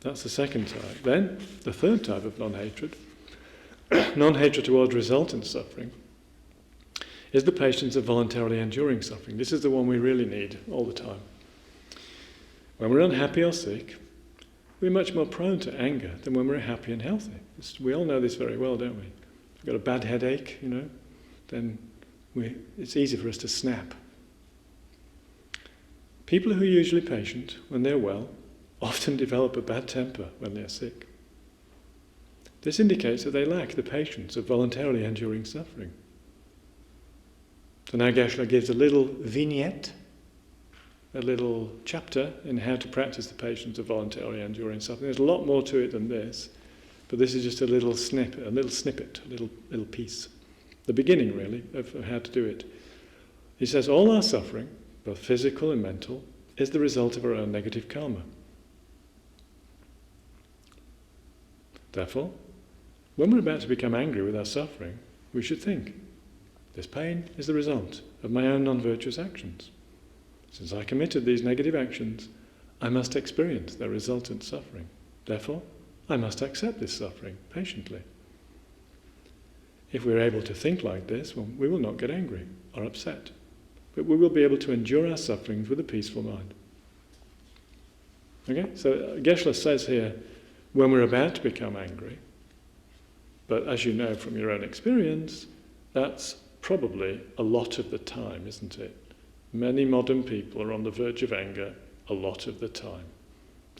That's the second type. Then, the third type of non-hatred, non-hatred towards resultant suffering, is the patience of voluntarily enduring suffering. This is the one we really need all the time. When we're unhappy or sick, we're much more prone to anger than when we're happy and healthy. We all know this very well, don't we? If we've got a bad headache, then it's easy for us to snap. People who are usually patient when they're well often develop a bad temper when they're sick. This indicates that they lack the patience of voluntarily enduring suffering. So now Geshe-la gives a little vignette, a little chapter in how to practice the patience of voluntarily enduring suffering. There's a lot more to it than this, but this is just a little snippet, a little piece. The beginning, really, of how to do it. He says, all our suffering, both physical and mental, is the result of our own negative karma. Therefore, when we're about to become angry with our suffering, we should think, this pain is the result of my own non-virtuous actions. Since I committed these negative actions, I must experience their resultant suffering. Therefore, I must accept this suffering patiently. If we're able to think like this, well, we will not get angry or upset, but we will be able to endure our sufferings with a peaceful mind. Okay? So Geshe-la says here, when we're about to become angry, but as you know from your own experience, that's probably a lot of the time, isn't it? Many modern people are on the verge of anger a lot of the time.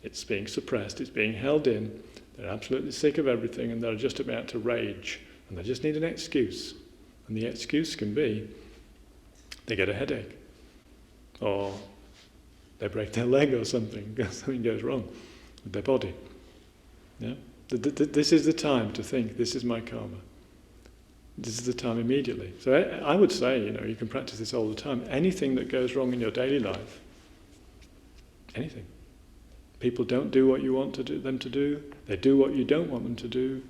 It's being suppressed, it's being held in, they're absolutely sick of everything and they're just about to rage and they just need an excuse. And the excuse can be they get a headache or they break their leg or something, something goes wrong with their body. Yeah? This is the time to think, this is my karma. This is the time immediately. So I would say, you can practice this all the time. Anything that goes wrong in your daily life, anything. People don't do what you want them to do, they do what you don't want them to do,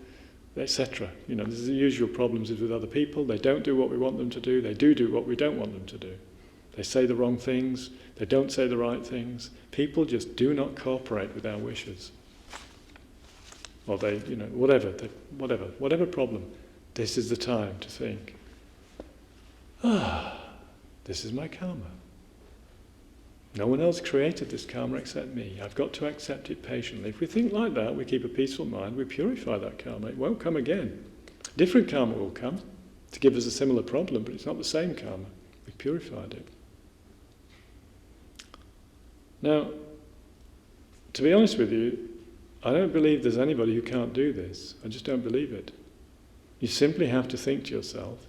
etc. This is the usual problems with other people. They don't do what we want them to do, they do what we don't want them to do. They say the wrong things, they don't say the right things. People just do not cooperate with our wishes. Or they, whatever problem. This is the time to think, this is my karma. No one else created this karma except me. I've got to accept it patiently. If we think like that, we keep a peaceful mind, we purify that karma. It won't come again. Different karma will come to give us a similar problem, but it's not the same karma. We've purified it. Now, to be honest with you, I don't believe there's anybody who can't do this. I just don't believe it. You simply have to think to yourself,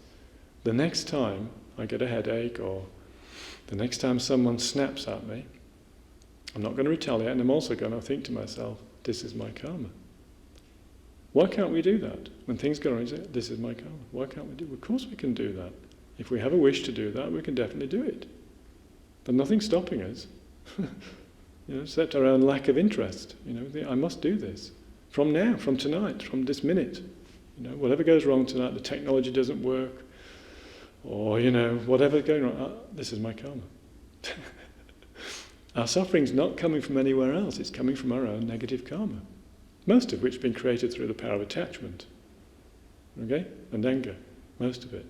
the next time I get a headache or the next time someone snaps at me, I'm not going to retaliate and I'm also going to think to myself, this is my karma. Why can't we do that? When things go wrong, this is my karma. Why can't we do it? Of course we can do that. If we have a wish to do that, we can definitely do it. But nothing's stopping us, except our own lack of interest. I must do this. From now, from tonight, from this minute. Whatever goes wrong tonight, the technology doesn't work, or, whatever's going wrong, this is my karma. Our suffering's not coming from anywhere else, it's coming from our own negative karma, most of which has been created through the power of attachment, okay, and anger, most of it.